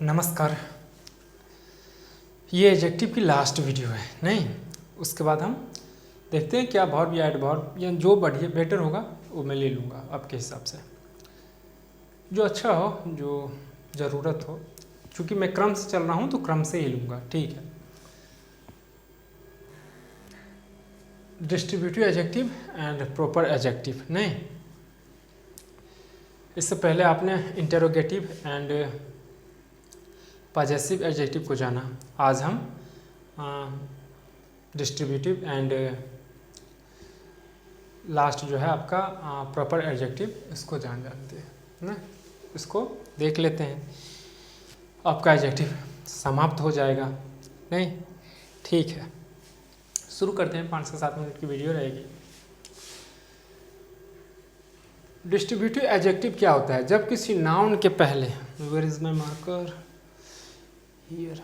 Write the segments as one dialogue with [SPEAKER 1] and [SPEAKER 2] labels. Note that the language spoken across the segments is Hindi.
[SPEAKER 1] नमस्कार। ये एडजेक्टिव की लास्ट वीडियो है नहीं, उसके बाद हम देखते हैं क्या वर्ब या एडवर्ब या जो बढ़िया बेटर होगा वो मैं ले लूँगा आपके हिसाब से, जो अच्छा हो, जो ज़रूरत हो। क्योंकि मैं क्रम से चल रहा हूँ तो क्रम से ही लूँगा, ठीक है। Distributive adjective and proper adjective नहीं, इससे पहले आपने इंटेरोगेटिव एंड पॉजेसिव एडजेक्टिव को जाना। आज हम डिस्ट्रीब्यूटिव एंड लास्ट जो है आपका प्रॉपर एडजेक्टिव, इसको जानते हैं ना, इसको देख लेते हैं। आपका एडजेक्टिव समाप्त हो जाएगा नहीं, ठीक है। शुरू करते हैं, 5 से 7 मिनट की वीडियो रहेगी। डिस्ट्रीब्यूटिव एडजेक्टिव क्या होता है? जब किसी नाउन के पहले, where is my marker here,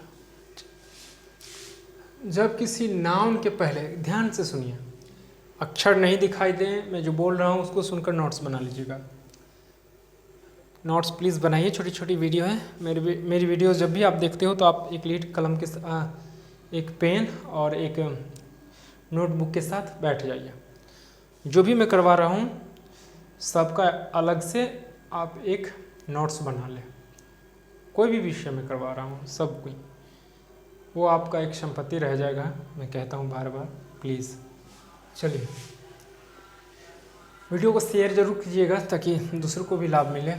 [SPEAKER 1] जब किसी नाउन के पहले, ध्यान से सुनिए, अक्षर नहीं दिखाई दें, मैं जो बोल रहा हूँ उसको सुनकर नोट्स बना लीजिएगा। नोट्स प्लीज़ बनाइए, छोटी छोटी वीडियो है। मेरी वीडियो जब भी आप देखते हो तो आप एक लीड कलम के एक पेन और एक नोटबुक के साथ बैठ जाइए। जो भी मैं करवा रहा हूँ सबका अलग से आप एक नोट्स बना लें। कोई भी विषय में करवा रहा हूँ सब कोई, वो आपका एक संपत्ति रह जाएगा। मैं कहता हूँ बार बार, प्लीज़। चलिए, वीडियो को शेयर जरूर कीजिएगा ताकि दूसरों को भी लाभ मिले।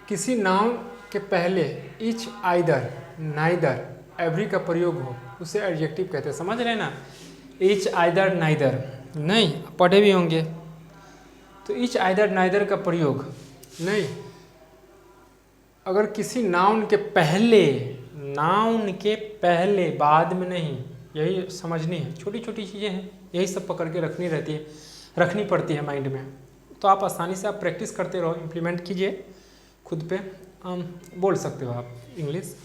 [SPEAKER 1] किसी नाउन के पहले इच, आइदर, नाइदर, एवरी का प्रयोग हो उसे एडजेक्टिव कहते हैं। समझ रहे ना? इच, आइदर, नाइदर नहीं, पढ़े भी होंगे तो इच, आइदर, नाइदर का प्रयोग नहीं। अगर किसी नाउन के पहले, बाद में नहीं, यही समझनी है। छोटी छोटी चीज़ें हैं, यही सब पकड़ के रखनी पड़ती है माइंड में। तो आप आसानी से आप प्रैक्टिस करते रहो, इम्प्लीमेंट कीजिए खुद पे। बोल सकते हो आप इंग्लिश।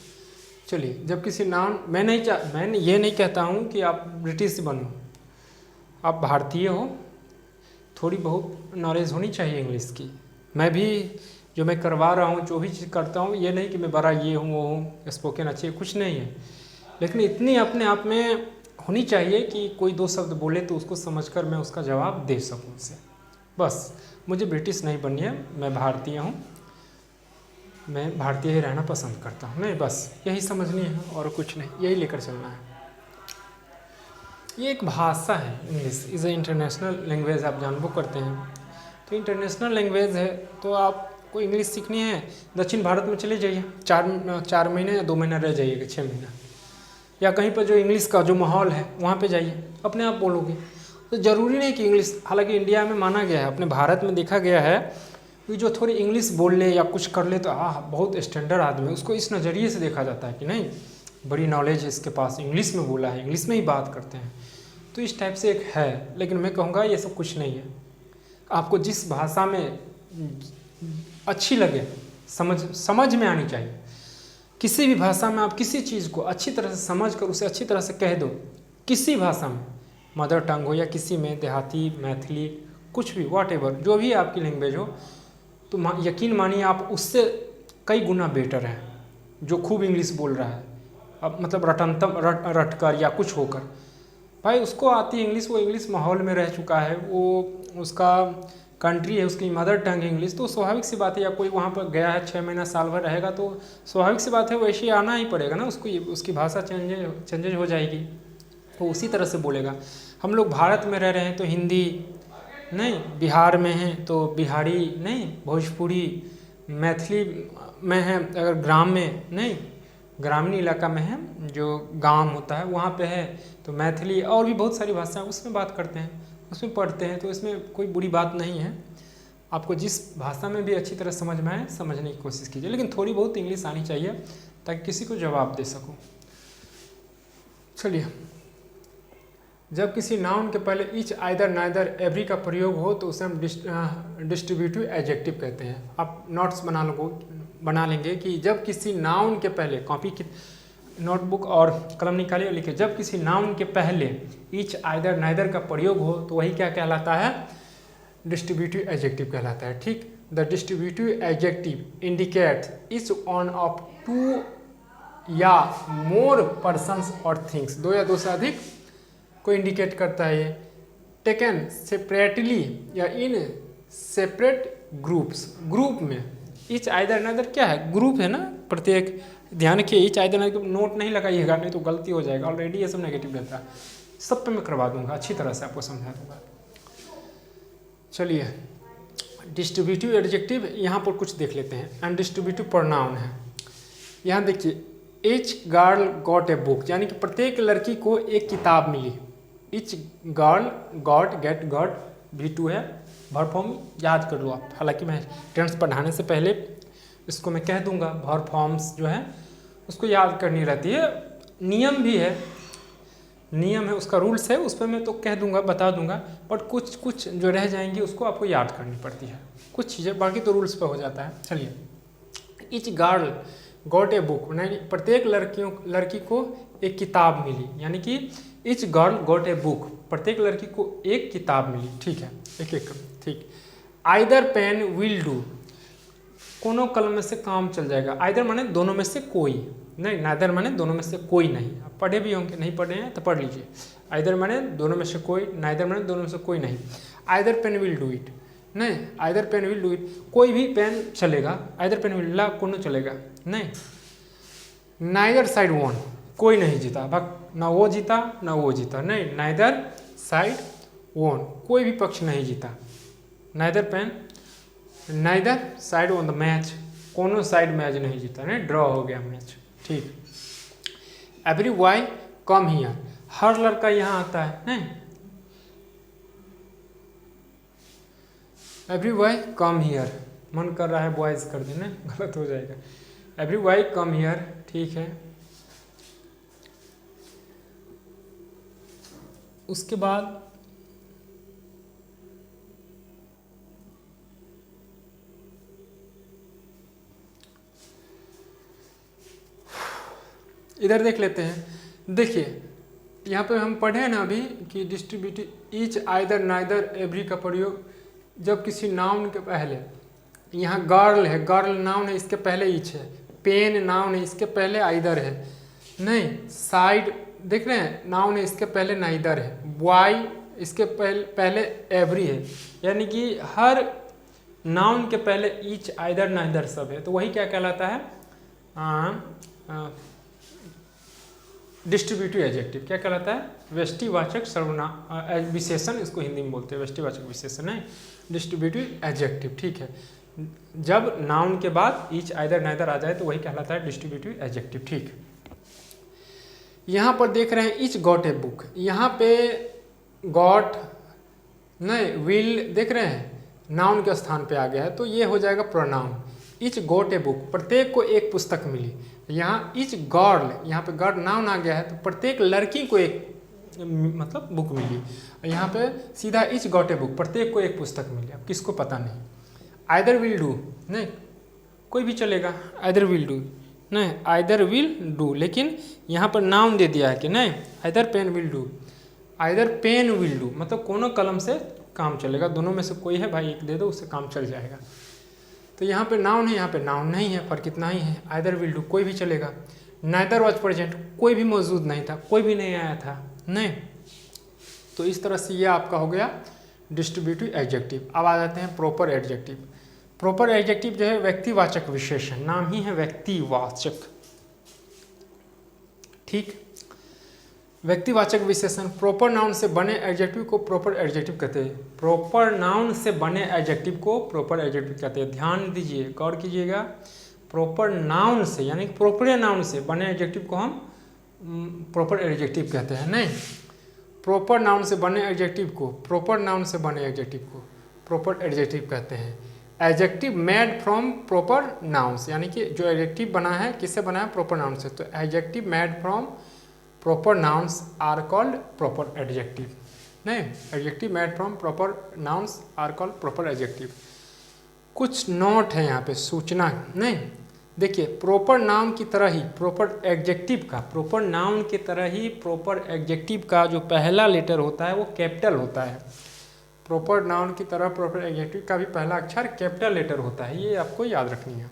[SPEAKER 1] चलिए, जब किसी नाउन, मैं ये नहीं कहता हूँ कि आप ब्रिटिश बनो, आप भारतीय हो, थोड़ी बहुत नॉलेज होनी चाहिए इंग्लिश की। मैं भी जो मैं करवा रहा हूँ, जो भी चीज़ करता हूँ, ये नहीं कि मैं बड़ा ये हूँ वो हूँ, स्पोकन अच्छी, कुछ नहीं है। लेकिन इतनी अपने आप में होनी चाहिए कि कोई 2 शब्द बोले तो उसको समझकर मैं उसका जवाब दे सकूँ उसे। बस, मुझे ब्रिटिश नहीं बननी है, मैं भारतीय हूँ, मैं भारतीय ही रहना पसंद करता हूँ। नहीं, बस यही समझनी है और कुछ नहीं, यही लेकर चलना है। ये एक भाषा है, English is a international language, आप जानबो करते हैं। तो इंटरनेशनल लैंग्वेज है तो आपको इंग्लिश सीखनी है, दक्षिण भारत में चले जाइए, 4 महीने या 2 महीना रह जाइएगा, 6 महीना, या कहीं पर जो इंग्लिश का जो माहौल है वहाँ पे जाइए, अपने आप बोलोगे। तो ज़रूरी नहीं कि इंग्लिश, हालांकि इंडिया में माना गया है, अपने भारत में देखा गया है कि जो थोड़ी इंग्लिश बोल ले या कुछ कर ले तो बहुत स्टैंडर्ड आदमी है, उसको इस नज़रिए से देखा जाता है कि नहीं, बड़ी नॉलेज है इसके पास, इंग्लिश में बोला है, इंग्लिश में ही बात करते हैं। तो इस टाइप से एक है, लेकिन मैं कहूँगा ये सब कुछ नहीं है। आपको जिस भाषा में अच्छी लगे, समझ में आनी चाहिए। किसी भी भाषा में आप किसी चीज़ को अच्छी तरह से समझ कर उसे अच्छी तरह से कह दो, किसी भाषा में, मदर टंग हो या किसी में देहाती, मैथिली, कुछ भी, व्हाटएवर, जो भी आपकी लैंग्वेज हो, तो यकीन मानिए आप उससे कई गुना बेटर हैं जो खूब इंग्लिश बोल रहा है। अब मतलब रटकर या कुछ होकर, भाई उसको आती है इंग्लिश, वो इंग्लिश माहौल में रह चुका है, वो उसका कंट्री है, उसकी मदर टंग है इंग्लिश, तो स्वाभाविक सी बात है। या कोई वहाँ पर गया है 6 महीना साल भर रहेगा तो स्वाभाविक सी बात है वैसे ही आना ही पड़ेगा ना उसको, उसकी भाषा चेंजेज हो जाएगी, वो उसी तरह से बोलेगा। हम लोग भारत में रह रहे हैं तो हिंदी नहीं, बिहार में हैं तो बिहारी नहीं, भोजपुरी, मैथिली में है, अगर ग्राम में नहीं, ग्रामीण इलाका में है, जो गांव होता है वहाँ पे है तो मैथिली, और भी बहुत सारी भाषाएं उसमें बात करते हैं, उसमें पढ़ते हैं, तो इसमें कोई बुरी बात नहीं है। आपको जिस भाषा में भी अच्छी तरह समझ में आए समझने की कोशिश कीजिए, लेकिन थोड़ी बहुत इंग्लिश आनी चाहिए ताकि किसी को जवाब दे सकूं। चलिए, जब किसी नाउन के पहले इच, आइदर, नाइदर, एवरी का प्रयोग हो तो उसे हम डिस्ट्रीब्यूटिव एडजेक्टिव कहते हैं। आप नोट्स बना लेंगे कि जब किसी नाउन के पहले, कॉपी की नोटबुक और कलम निकालिए और लिखिए, जब किसी नाउन के पहले इच, आइदर, नाइदर का प्रयोग हो तो वही क्या कहलाता है? डिस्ट्रीब्यूटिव एडजेक्टिव कहलाता है। ठीक, the distributive adjective indicates each one of two या मोर पर्सन्स और थिंग्स, दो या दो से अधिक को इंडिकेट करता है। ये टेकन सेपरेटली या इन सेपरेट ग्रुप्स, ग्रुप में। ईच आइदर अनदर क्या है, ग्रुप है ना, प्रत्येक, ध्यान रखिए ईच आइदर अनदर नोट नहीं लगाइएगा, नहीं तो गलती हो जाएगा, ऑलरेडी ये सब नेगेटिव रहता है। सब पे मैं करवा दूंगा, अच्छी तरह से आपको समझा दूंगा। चलिए डिस्ट्रीब्यूटिव एडजेक्टिव यहाँ पर कुछ देख लेते हैं। अनडिस्ट्रीब्यूटिव प्रोनाउन है, यहाँ देखिए each girl got a book, यानी कि प्रत्येक लड़की को एक किताब मिली। Each girl got, get got V2 है, वर्ब फॉर्म याद कर लो आप। हालांकि मैं टेंस पढ़ाने से पहले इसको मैं कह दूंगा, वर्ब फॉर्म्स जो है उसको याद करनी रहती है, नियम भी है, नियम है, उसका रूल्स है, उस पर मैं तो कह दूंगा, बता दूंगा, बट कुछ कुछ जो रह जाएंगी उसको आपको याद करनी पड़ती है, कुछ चीज़ें, बाकी तो रूल्स पे हो जाता है। चलिए each girl got a book, यानी प्रत्येक लड़की को एक किताब मिली, यानी कि each girl got a book, प्रत्येक लड़की को एक किताब मिली। ठीक है, एक एक, ठीक। आइदर पेन विल डू, कोनो कलम में से काम चल जाएगा। आइदर माने दोनों में से कोई, नहीं, नाइदर माने दोनों में से कोई नहीं। आप पढ़े भी होंगे, नहीं पढ़े हैं तो पढ़ लीजिए। आइदर माने दोनों में से कोई, नाइदर माने दोनों में से कोई नहीं। Either pen will do it, नहीं, either pen will do it, कोई भी पेन चलेगा। आइदर पेन विल, ला कोनो चलेगा नहीं। नाइदर साइड वॉन, कोई नहीं जीता, ना वो जीता ना वो जीता, नहीं, नाइदर साइड वॉन, कोई भी पक्ष नहीं जीता। Neither pen, neither side on the match, कोनो साइड मैच नहीं जीता, नहीं, ड्रॉ हो गया मैच। ठीक। एवरी बॉय कम हियर, हर लड़का यहाँ आता है, नहीं, एवरी बॉय कम हियर, मन कर रहा है बॉयज कर देना, गलत हो जाएगा। एवरी बॉय कम हियर, ठीक है। उसके बाद इधर देख लेते हैं। देखिए यहाँ पे हम पढ़े हैं ना अभी कि distributive each, either, neither, every का प्रयोग जब किसी नाउन के पहले, यहाँ गर्ल है, गर्ल नाउन है, इसके पहले ईच है। पेन नाउन है, इसके पहले आइदर है, नहीं, साइड देख रहे हैं, नाउन है, इसके पहले नाइदर है। बॉय इसके पहले एवरी है, यानी कि हर नाउन के पहले ईच, आइदर, नाइदर सब है, तो वही क्या कहलाता है, डिस्ट्रीब्यूटिव एडजेक्टिव। क्या कहलाता है, व्यष्टिवाचक सर्वनाम विशेषण, इसको हिंदी में बोलते हैं व्यष्टिवाचक विशेषण है, डिस्ट्रीब्यूटिव एडजेक्टिव। ठीक है, जब नाउन के बाद ईच, आइदर, नाइदर आ जाए तो वही कहलाता है डिस्ट्रीब्यूटिव एडजेक्टिव। ठीक। यहाँ पर देख रहे हैं ईच गॉट ए बुक, यहाँ पे गॉट नहीं, विल देख रहे हैं नाउन के स्थान पे आ गया है, तो ये हो जाएगा pronoun. Each got a book, प्रत्येक को एक पुस्तक मिली। यहाँ ईच गर्ल, यहाँ पे गर्ल नाउन आ गया है, तो प्रत्येक लड़की को एक मतलब बुक मिली। यहाँ पे सीधा ईच गॉट ए बुक, प्रत्येक को एक पुस्तक मिली। अब किसको पता नहीं। आइदर विल डू, नहीं, कोई भी चलेगा, आइदर विल डू, नहीं, आइदर विल डू, लेकिन यहाँ पर नाउन दे दिया है कि नहीं, either pen will do, either pen will do, मतलब कोनो कलम से काम चलेगा, दोनों में से कोई है भाई, एक दे दो, उससे काम चल जाएगा। तो यहाँ पे नाउन है, यहाँ पे नाउन नहीं है, फर्क इतना ही है। आइदर विल डू, कोई भी चलेगा। नाइदर वॉज प्रेजेंट, कोई भी मौजूद नहीं था, कोई भी नहीं आया था, नहीं। तो इस तरह से ये आपका हो गया डिस्ट्रीब्यूटिव एडजेक्टिव। अब आ जाते हैं प्रॉपर एडजेक्टिव। प्रॉपर एडजेक्टिव जो है व्यक्तिवाचक विशेषण, नाम ही है व्यक्तिवाचक। ठीक, व्यक्तिवाचक विशेषण। प्रॉपर नाउन से बने एडजेक्टिव को प्रॉपर एडजेक्टिव कहते हैं। प्रॉपर नाउन से बने एडजेक्टिव को प्रॉपर एडजेक्टिव कहते हैं। ध्यान दीजिए, गौर कीजिएगा, प्रॉपर नाउन से यानी प्रॉपर नाउन से बने एडजेक्टिव को हम प्रॉपर एडजेक्टिव कहते हैं। नहीं, प्रॉपर नाउन से बने एडजेक्टिव को प्रॉपर नाउन से बने एडजेक्टिव को प्रॉपर एडजेक्टिव कहते हैं। Adjective made from proper nouns, यानी कि जो एडजेक्टिव बना है किससे बना है, प्रॉपर नाउन से। तो adjective made from proper nouns are called proper adjective। नहीं, adjective made from proper nouns are called proper adjective। कुछ नोट है यहाँ पे, सूचना नहीं, देखिए प्रॉपर नाउन की तरह ही प्रॉपर एडजेक्टिव का, प्रॉपर नाउन की तरह ही प्रॉपर एडजेक्टिव का जो पहला लेटर होता है वो कैपिटल होता है। प्रॉपर नाउन की तरह प्रॉपर एडजेक्टिव का भी पहला अक्षर कैपिटल लेटर होता है, ये आपको याद रखनी है।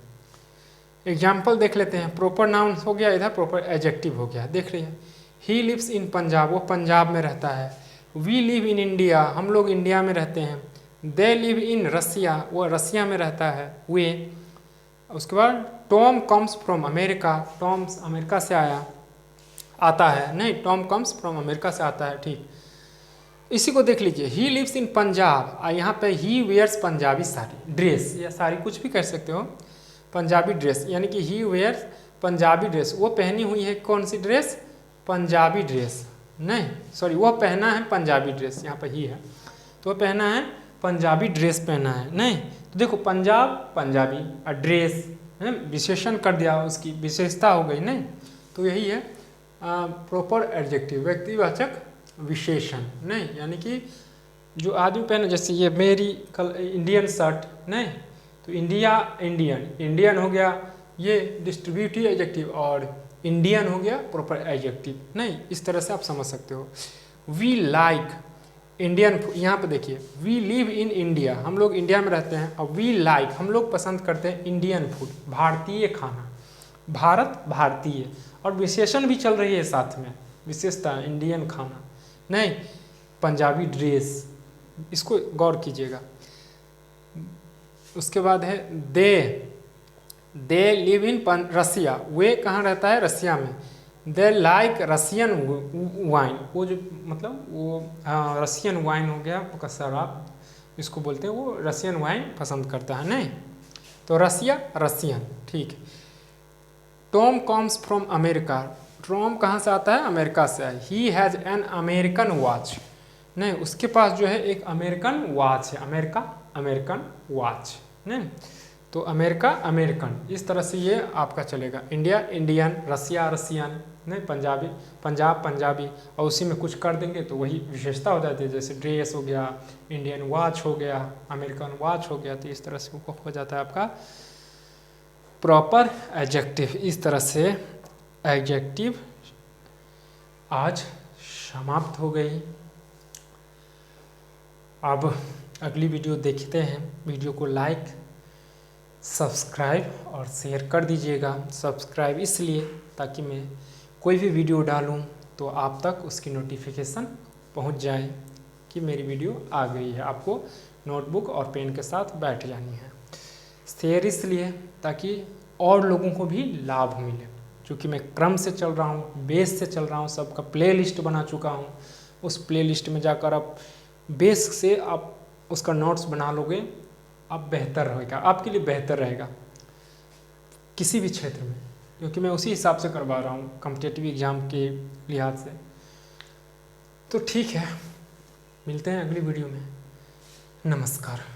[SPEAKER 1] एग्जाम्पल देख लेते हैं। प्रॉपर नाउन हो गया, इधर प्रॉपर एडजेक्टिव हो गया। देख रहे हैं, ही लिव्स इन पंजाब, वो पंजाब में रहता है। वी लिव इन इंडिया, हम लोग इंडिया में रहते हैं। दे लिव इन रसिया, वो रसिया में रहता है। वे, उसके बाद Tom comes from America, Tom America से आता है, नहीं टॉम कम्स फ्रॉम अमेरिका से आता है, ठीक। इसी को देख लीजिए, ही लिव्स इन पंजाब, यहाँ पे ही वेयर्स पंजाबी साड़ी ड्रेस, या साड़ी कुछ भी कह सकते हो, पंजाबी ड्रेस, यानी कि ही वेयर्स पंजाबी ड्रेस, वो पहनी हुई है कौन सी ड्रेस, पंजाबी ड्रेस, नहीं सॉरी, वो पहना है पंजाबी ड्रेस, यहाँ पर ही है, तो वो पहना है पंजाबी ड्रेस पहना है, नहीं तो देखो पंजाब पंजाबी और ड्रेस है, विशेषण कर दिया, उसकी विशेषता हो गई, नहीं तो यही है प्रॉपर एडजेक्टिव, व्यक्तिवाचक विशेषण, नहीं यानी कि जो आदमी पहने, जैसे ये मेरी कल इंडियन शर्ट, नहीं तो इंडिया इंडियन, इंडियन हो गया ये डिस्ट्रीब्यूटिव एडजेक्टिव, और इंडियन हो गया प्रॉपर एडजेक्टिव, नहीं इस तरह से आप समझ सकते हो। वी लाइक इंडियन, यहाँ पे देखिए, वी लिव इन इंडिया, हम लोग इंडिया में रहते हैं, और वी लाइक हम लोग पसंद करते हैं इंडियन फूड, भारतीय खाना, भारत भारतीय, और विशेषण भी चल रही है साथ में, विशेषता इंडियन खाना, नहीं पंजाबी ड्रेस, इसको गौर कीजिएगा। उसके बाद है दे लिव इन रसिया, वे कहाँ रहता है, रसिया में। दे लाइक रसियन वाइन, वो जो मतलब वो रसियन वाइन हो गया आपका शराब, इसको बोलते हैं, वो रसियन वाइन पसंद करता है, नहीं तो रसिया रसियन, ठीक। Tom comes from America, Tom कहाँ से आता है, अमेरिका से है। He has an American watch, नहीं उसके पास जो है एक अमेरिकन वॉच है, अमेरिकन वॉच, नहीं तो अमेरिका अमेरिकन, इस तरह से ये आपका चलेगा। इंडिया इंडियन, रसिया रसियन, नहीं पंजाबी पंजाब पंजाबी, और उसी में कुछ कर देंगे तो वही विशेषता हो जाती है, जैसे ड्रेस हो गया, इंडियन वॉच हो गया, अमेरिकन वॉच हो गया, तो इस तरह से वो हो जाता है आपका प्रॉपर एडजेक्टिव। इस तरह से एडजेक्टिव आज समाप्त हो गई। अब अगली वीडियो देखते हैं, वीडियो को लाइक सब्सक्राइब और शेयर कर दीजिएगा। सब्सक्राइब इसलिए ताकि मैं कोई भी वीडियो डालूं तो आप तक उसकी नोटिफिकेशन पहुंच जाए कि मेरी वीडियो आ गई है, आपको नोटबुक और पेन के साथ बैठ जानी है। शेयर इसलिए ताकि और लोगों को भी लाभ मिले, क्योंकि मैं क्रम से चल रहा हूँ, बेस से चल रहा हूँ, सबका प्ले लिस्ट बना चुका हूँ। उस प्ले लिस्ट में जाकर आप बेस से आप उसका नोट्स बना लोगे, आप बेहतर रहेगा, आपके लिए बेहतर रहेगा किसी भी क्षेत्र में, क्योंकि मैं उसी हिसाब से करवा रहा हूँ कॉम्पिटिटिव एग्ज़ाम के लिहाज से। तो ठीक है, मिलते हैं अगली वीडियो में। नमस्कार।